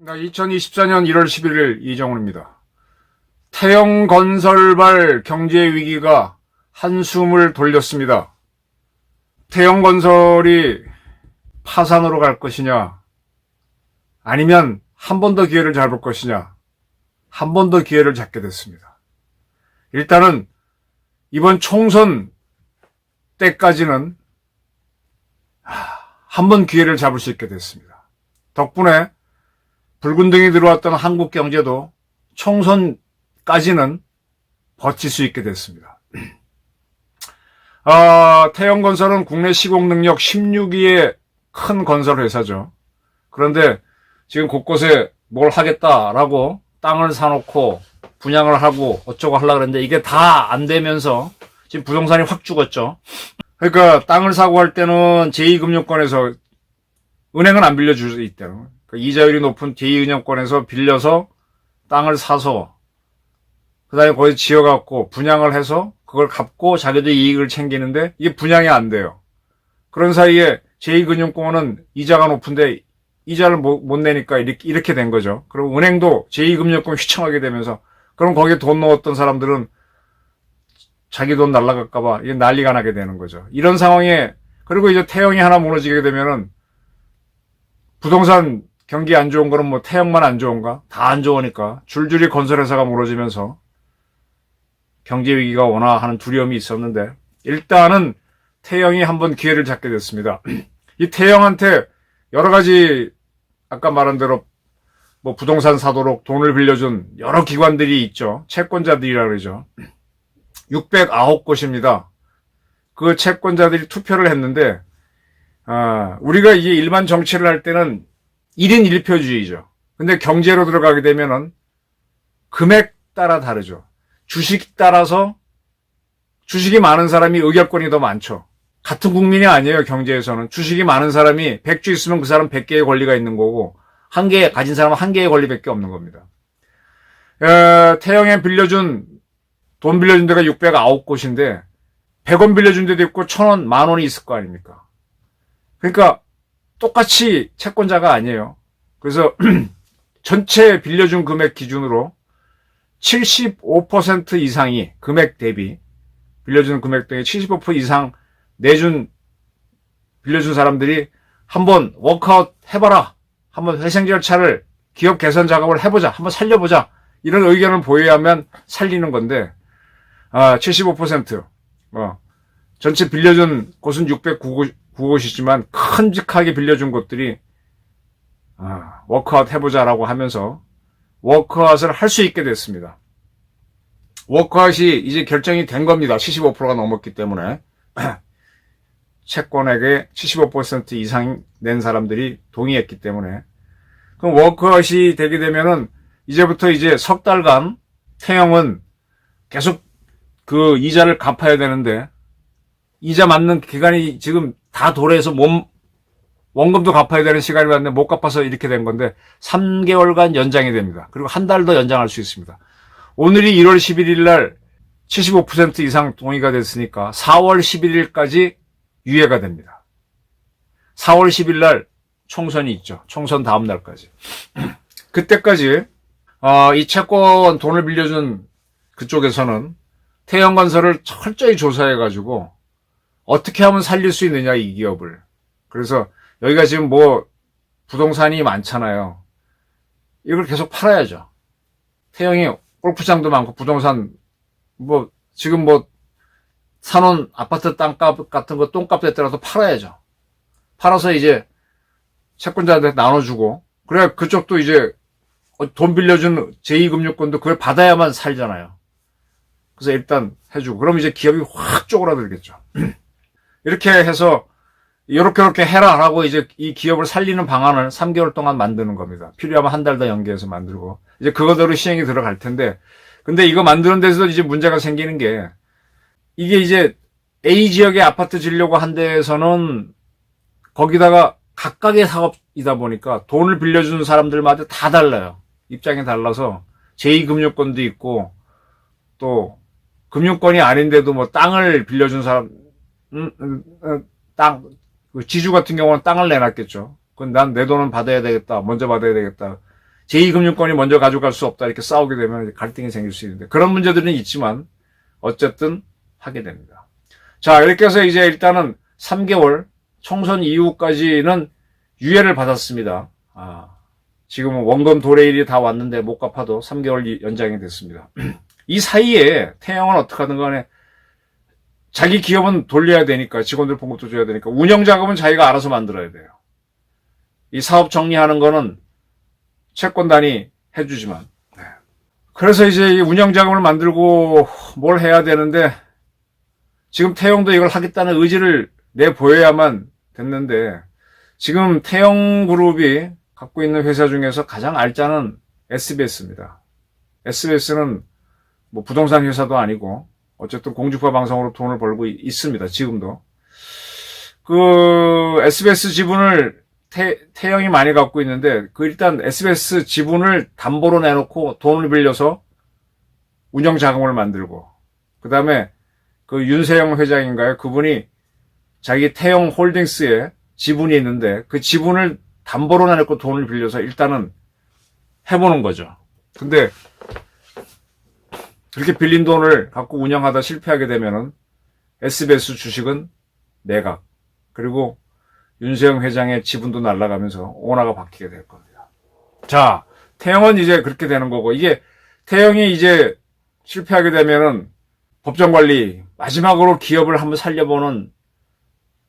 2024년 1월 11일 이정훈입니다. 태영건설발 경제위기가 한숨을 돌렸습니다. 태영건설이 파산으로 갈 것이냐, 아니면 한 번 더 기회를 잡을 것이냐, 한 번 더 기회를 잡게 됐습니다. 일단은 이번 총선 때까지는 한 번 기회를 잡을 수 있게 됐습니다. 덕분에 붉은 등이 들어왔던 한국 경제도 총선까지는 버틸 수 있게 됐습니다. 태영건설은 국내 시공 능력 16위의 큰 건설 회사죠. 그런데 지금 곳곳에 뭘 하겠다라고 땅을 사놓고 분양을 하고 어쩌고 하려고 그랬는데 이게 다 안 되면서 지금 부동산이 확 죽었죠. 그러니까 땅을 사고 할 때는 제2금융권에서 은행은 안 빌려줄 수 있대요. 이자율이 높은 제2금융권에서 빌려서 땅을 사서 그 다음에 거기 지어갖고 분양을 해서 그걸 갚고 자기도 이익을 챙기는데 이게 분양이 안 돼요. 그런 사이에 제2금융권은 이자가 높은데 이자를 못 내니까 이렇게 된 거죠. 그리고 은행도 제2금융권 휘청하게 되면서 그럼 거기에 돈 넣었던 사람들은 자기 돈 날라갈까봐 이게 난리가 나게 되는 거죠. 이런 상황에 그리고 이제 태영이 하나 무너지게 되면은 부동산 경기 안 좋은 거는 뭐 태영만 안 좋은가? 다 안 좋으니까 줄줄이 건설회사가 무너지면서 경제 위기가 오나 하는 두려움이 있었는데 일단은 태영이 한번 기회를 잡게 됐습니다. 이 태영한테 여러 가지 아까 말한 대로 뭐 부동산 사도록 돈을 빌려준 여러 기관들이 있죠. 채권자들이라 그러죠. 609곳입니다. 그 채권자들이 투표를 했는데 우리가 이게 일반 정치를 할 때는 1인 1표주의죠. 근데 경제로 들어가게 되면은 금액 따라 다르죠. 주식 따라서 주식이 많은 사람이 의결권이 더 많죠. 같은 국민이 아니에요. 경제에서는 주식이 많은 사람이 100주 있으면 그 사람 100개의 권리가 있는 거고 1개 가진 사람은 1개의 권리밖에 없는 겁니다. 태영에 돈 빌려준 데가 609곳인데 100원 빌려준 데도 있고 1000원, 만원이 있을 거 아닙니까? 그러니까 똑같이 채권자가 아니에요. 그래서 전체 빌려준 금액 기준으로 75% 이상이 금액 대비 빌려준 금액 등의 75% 이상 빌려준 사람들이 한번 워크아웃 해봐라. 한번 회생 절차를 기업 개선 작업을 해보자. 한번 살려보자. 이런 의견을 보여야만 살리는 건데 75% 전체 빌려준 곳은 609곳이지만 큼직하게 빌려준 곳들이 워크아웃 해보자라고 하면서 워크아웃을 할 수 있게 됐습니다. 워크아웃이 이제 결정이 된 겁니다. 75%가 넘었기 때문에 채권액의 75% 이상 낸 사람들이 동의했기 때문에 그럼 워크아웃이 되게 되면은 이제부터 이제 석 달간 태영은 계속 그 이자를 갚아야 되는데 이자 맞는 기간이 지금 다 도래해서 원금도 갚아야 되는 시간이 왔는데 못 갚아서 이렇게 된 건데 3개월간 연장이 됩니다. 그리고 한 달 더 연장할 수 있습니다. 오늘이 1월 11일 날 75% 이상 동의가 됐으니까 4월 11일까지 유예가 됩니다. 4월 10일 날 총선이 있죠. 총선 다음 날까지. 그때까지 이 채권 돈을 빌려준 그쪽에서는 태영건설을 철저히 조사해가지고 어떻게 하면 살릴 수 있느냐 이 기업을. 그래서 여기가 지금 뭐 부동산이 많잖아요. 이걸 계속 팔아야죠. 태영이 골프장도 많고 부동산 지금 사놓은 아파트 땅값 같은 거 똥값 됐더라도 팔아야죠. 팔아서 이제 채권자한테 나눠주고 그래야 그쪽도 이제 돈 빌려준 제2금융권도 그걸 받아야만 살잖아요. 그래서 일단 해주고 그럼 이제 기업이 확 쪼그라들겠죠. 이렇게 해서 이렇게 해라 라고 이제 이 기업을 살리는 방안을 3개월 동안 만드는 겁니다. 필요하면 한 달 더 연기해서 만들고 이제 그거대로 시행이 들어갈 텐데 근데 이거 만드는 데서 이제 문제가 생기는 게 이게 이제 A 지역의 아파트 지려고 한 데에서는 거기다가 각각의 사업이다 보니까 돈을 빌려주는 사람들마다 다 달라요. 입장이 달라서 제2금융권도 있고 또 금융권이 아닌데도 뭐 땅을 빌려준 사람, 그 지주 같은 경우는 땅을 내놨겠죠. 그건 난 내 돈은 받아야 되겠다. 먼저 받아야 되겠다. 제2금융권이 먼저 가져갈 수 없다. 이렇게 싸우게 되면 갈등이 생길 수 있는데 그런 문제들은 있지만 어쨌든 하게 됩니다. 자, 이렇게 해서 이제 일단은 3개월 총선 이후까지는 유예를 받았습니다. 지금은 원금 도래일이 다 왔는데 못 갚아도 3개월 연장이 됐습니다. 이 사이에 태영은 어떻게 하든 간에 자기 기업은 돌려야 되니까 직원들 봉급도 줘야 되니까 운영자금은 자기가 알아서 만들어야 돼요. 이 사업 정리하는 거는 채권단이 해주지만. 그래서 이제 이 운영자금을 만들고 뭘 해야 되는데 지금 태영도 이걸 하겠다는 의지를 내보여야만 됐는데 지금 태영그룹이 갖고 있는 회사 중에서 가장 알짜는 SBS입니다. SBS는 뭐 부동산 회사도 아니고 어쨌든 공중파 방송으로 돈을 벌고 있습니다. 지금도. 그 SBS 지분을 태영이 많이 갖고 있는데 그 일단 SBS 지분을 담보로 내놓고 돈을 빌려서 운영 자금을 만들고 그다음에 그 윤세영 회장인가요? 그분이 자기 태영 홀딩스에 지분이 있는데 그 지분을 담보로 내놓고 돈을 빌려서 일단은 해보는 거죠. 근데 그렇게 빌린 돈을 갖고 운영하다 실패하게 되면은 SBS 주식은 매각 그리고 윤세영 회장의 지분도 날아가면서 오너가 바뀌게 될 겁니다. 자, 태영은 이제 그렇게 되는 거고 이게 태영이 이제 실패하게 되면은 법정관리 마지막으로 기업을 한번 살려보는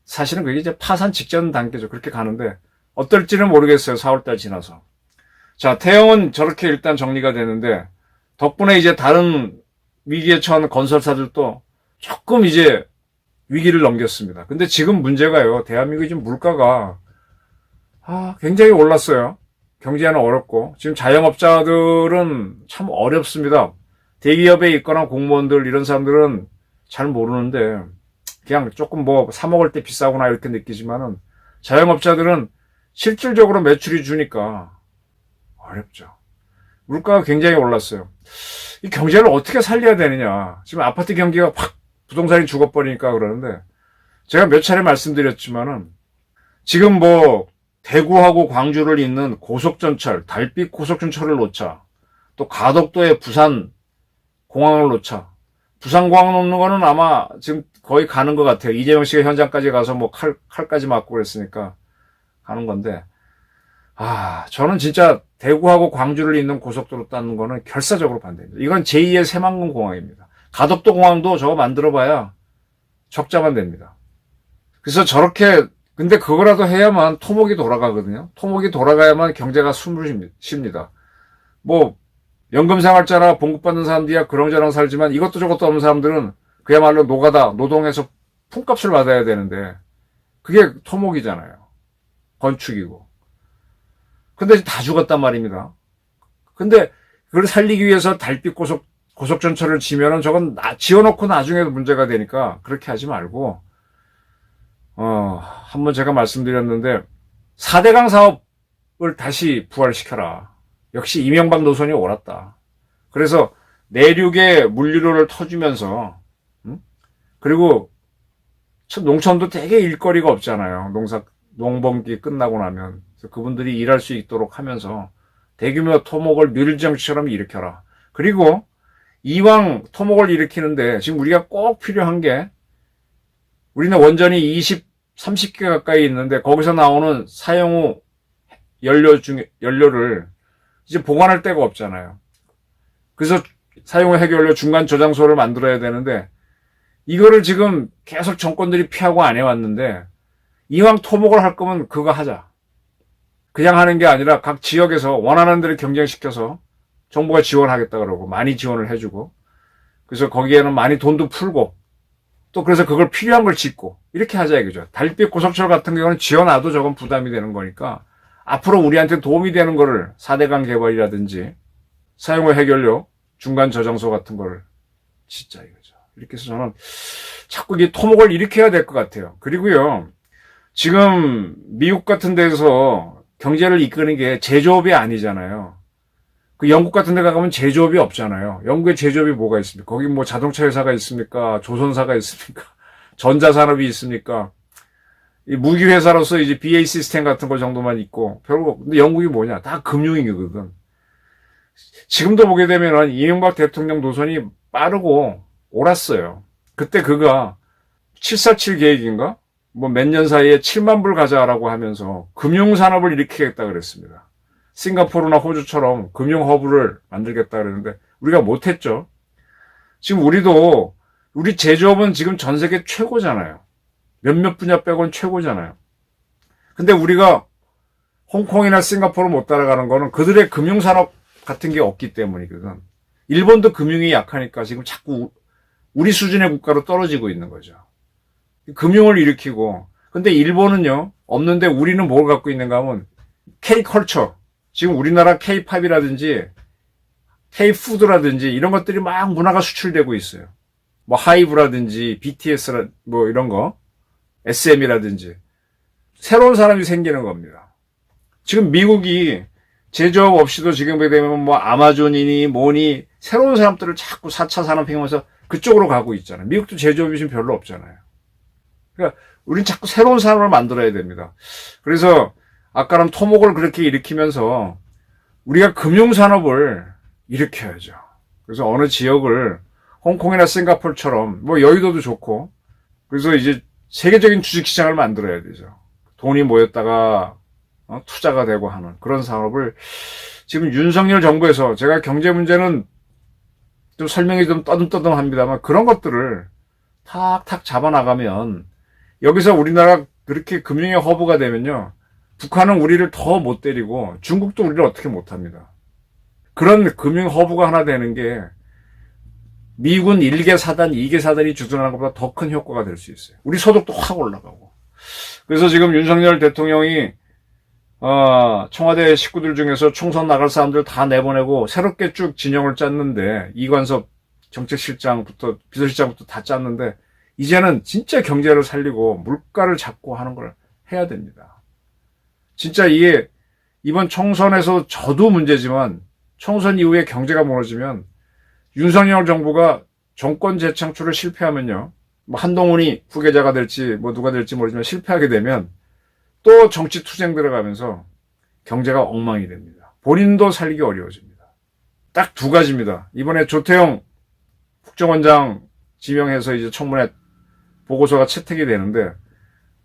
사실은 그게 이제 파산 직전 단계죠. 그렇게 가는데 어떨지는 모르겠어요. 4월달 지나서. 자, 태영은 저렇게 일단 정리가 되는데 덕분에 이제 다른 위기에 처한 건설사들도 조금 이제 위기를 넘겼습니다. 근데 지금 문제가요. 대한민국이 지금 물가가 굉장히 올랐어요. 경제는 어렵고 지금 자영업자들은 참 어렵습니다. 대기업에 있거나 공무원들 이런 사람들은 잘 모르는데 그냥 조금 뭐 사 먹을 때 비싸구나 이렇게 느끼지만은 자영업자들은 실질적으로 매출이 주니까 어렵죠. 물가가 굉장히 올랐어요. 이 경제를 어떻게 살려야 되느냐. 지금 아파트 경기가 확 부동산이 죽어버리니까 그러는데 제가 몇 차례 말씀드렸지만은 지금 뭐 대구하고 광주를 잇는 고속전철, 달빛 고속전철을 놓자. 또 가덕도에 부산 공항을 놓자. 부산 공항 놓는 거는 아마 지금 거의 가는 것 같아요. 이재명 씨가 현장까지 가서 뭐 칼까지 맞고 그랬으니까 가는 건데. 저는 진짜 대구하고 광주를 잇는 고속도로 닦는 거는 결사적으로 반대입니다. 이건 제2의 새만금 공항입니다. 가덕도 공항도 저거 만들어봐야 적자만 됩니다. 그래서 저렇게 근데 그거라도 해야만 토목이 돌아가거든요. 토목이 돌아가야만 경제가 숨을 쉽니다. 뭐 연금생활자나 봉급받는 사람들이야 그런저런 살지만 이것도 저것도 없는 사람들은 그야말로 노가다 노동해서 품값을 받아야 되는데 그게 토목이잖아요. 건축이고. 근데 다 죽었단 말입니다. 근데 그걸 살리기 위해서 달빛 고속전철을 지면은 저건 지어놓고 나중에도 문제가 되니까 그렇게 하지 말고 한번 제가 말씀드렸는데 4대강 사업을 다시 부활시켜라. 역시 이명박 노선이 옳았다. 그래서 내륙에 물류로를 터주면서 그리고 농촌도 되게 일거리가 없잖아요. 농번기 끝나고 나면 그래서 그분들이 일할 수 있도록 하면서 대규모 토목을 밀정처럼 일으켜라. 그리고 이왕 토목을 일으키는데 지금 우리가 꼭 필요한 게 우리는 원전이 30개 가까이 있는데 거기서 나오는 사용 후 연료를 이제 보관할 데가 없잖아요. 그래서 사용 후 핵연료 중간 저장소를 만들어야 되는데 이거를 지금 계속 정권들이 피하고 안 해왔는데 이왕 토목을 할 거면 그거 하자. 그냥 하는 게 아니라 각 지역에서 원하는 데를 경쟁시켜서 정부가 지원하겠다 그러고 많이 지원을 해주고 그래서 거기에는 많이 돈도 풀고 또 그래서 그걸 필요한 걸 짓고 이렇게 하자 이거죠. 달빛 고속철 같은 경우는 지어놔도 저건 부담이 되는 거니까 앞으로 우리한테 도움이 되는 거를 4대강 개발이라든지 사용 후 핵연료 중간 저장소 같은 거를 짓자 이거죠. 이렇게 해서 저는 자꾸 이 토목을 일으켜야 될 것 같아요. 그리고요. 지금 미국 같은 데서 경제를 이끄는 게 제조업이 아니잖아요. 그 영국 같은 데 가면 제조업이 없잖아요. 영국에 제조업이 뭐가 있습니까? 거기 뭐 자동차 회사가 있습니까? 조선사가 있습니까? 전자산업이 있습니까? 이 무기 회사로서 이제 BA 시스템 같은 거 정도만 있고 별거. 근데 영국이 뭐냐? 다 금융이거든. 지금도 보게 되면은 이명박 대통령 노선이 빠르고 옳았어요. 그때 그가 747 계획인가? 뭐 몇 년 사이에 7만 불 가자라고 하면서 금융산업을 일으키겠다 그랬습니다. 싱가포르나 호주처럼 금융허브를 만들겠다 그랬는데 우리가 못했죠. 지금 우리 제조업은 지금 전 세계 최고잖아요. 몇몇 분야 빼곤 최고잖아요. 근데 우리가 홍콩이나 싱가포르 못 따라가는 거는 그들의 금융산업 같은 게 없기 때문이거든. 일본도 금융이 약하니까 지금 자꾸 우리 수준의 국가로 떨어지고 있는 거죠. 금융을 일으키고. 근데 일본은요, 없는데 우리는 뭘 갖고 있는가 하면 K컬처. 지금 우리나라 K팝이라든지 K푸드라든지 이런 것들이 막 문화가 수출되고 있어요. 뭐 하이브라든지 BTS라 뭐 이런 거, SM이라든지 새로운 사람이 생기는 겁니다. 지금 미국이 제조업 없이도 지금 보게 되면 뭐 아마존이니 뭐니 새로운 사람들을 자꾸 4차 산업혁명에서 그쪽으로 가고 있잖아요. 미국도 제조업이 지금 별로 없잖아요. 그러니까 우린 자꾸 새로운 산업을 만들어야 됩니다. 그래서 아까는 토목을 그렇게 일으키면서 우리가 금융산업을 일으켜야죠. 그래서 어느 지역을 홍콩이나 싱가포르처럼 뭐 여의도도 좋고 그래서 이제 세계적인 주식시장을 만들어야 되죠. 돈이 모였다가 투자가 되고 하는 그런 산업을 지금 윤석열 정부에서 제가 경제 문제는 좀 설명이 좀 떠듬떠듬합니다만 그런 것들을 탁탁 잡아나가면 여기서 우리나라 그렇게 금융의 허브가 되면요. 북한은 우리를 더 못 때리고 중국도 우리를 어떻게 못합니다. 그런 금융 허브가 하나 되는 게 미군 1개 사단, 2개 사단이 주둔하는 것보다 더 큰 효과가 될 수 있어요. 우리 소득도 확 올라가고. 그래서 지금 윤석열 대통령이 청와대 식구들 중에서 총선 나갈 사람들 다 내보내고 새롭게 쭉 진영을 짰는데 이관섭 정책실장부터 비서실장부터 다 짰는데 이제는 진짜 경제를 살리고 물가를 잡고 하는 걸 해야 됩니다. 진짜 이게 이번 총선에서 저도 문제지만 총선 이후에 경제가 무너지면 윤석열 정부가 정권 재창출을 실패하면요. 뭐 한동훈이 후계자가 될지 뭐 누가 될지 모르지만 실패하게 되면 또 정치 투쟁 들어가면서 경제가 엉망이 됩니다. 본인도 살기 어려워집니다. 딱 두 가지입니다. 이번에 조태용 국정원장 지명해서 이제 청문회 보고서가 채택이 되는데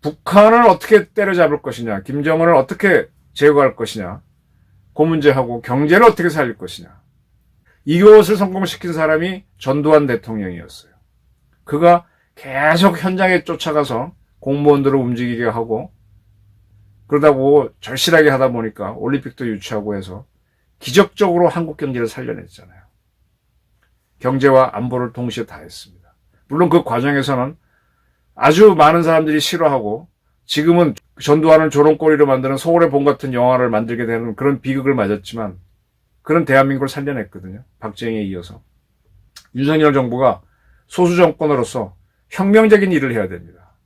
북한을 어떻게 때려잡을 것이냐, 김정은을 어떻게 제거할 것이냐, 그 문제하고 경제를 어떻게 살릴 것이냐. 이것을 성공시킨 사람이 전두환 대통령이었어요. 그가 계속 현장에 쫓아가서 공무원들을 움직이게 하고 그러다 보고 절실하게 하다 보니까 올림픽도 유치하고 해서 기적적으로 한국 경제를 살려냈잖아요. 경제와 안보를 동시에 다 했습니다. 물론 그 과정에서는 아주 많은 사람들이 싫어하고 지금은 전두환을 조롱거리로 만드는 서울의 봄 같은 영화를 만들게 되는 그런 비극을 맞았지만 그런 대한민국을 살려냈거든요. 박정희에 이어서. 윤석열 정부가 소수 정권으로서 혁명적인 일을 해야 됩니다.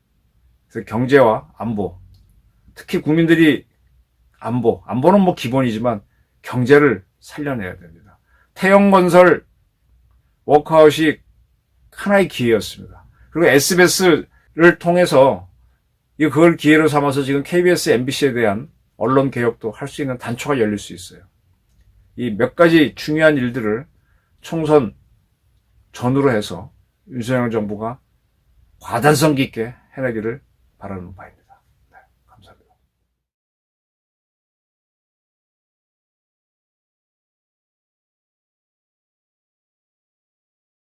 그래서 경제와 안보, 특히 국민들이 안보는 뭐 기본이지만 경제를 살려내야 됩니다. 태영건설 워크아웃이 하나의 기회였습니다. 그리고 SBS를 통해서 그걸 기회로 삼아서 지금 KBS, MBC에 대한 언론 개혁도 할 수 있는 단초가 열릴 수 있어요. 이 몇 가지 중요한 일들을 총선 전후로 해서 윤석열 정부가 과단성 깊게 해내기를 바라는 바입니다.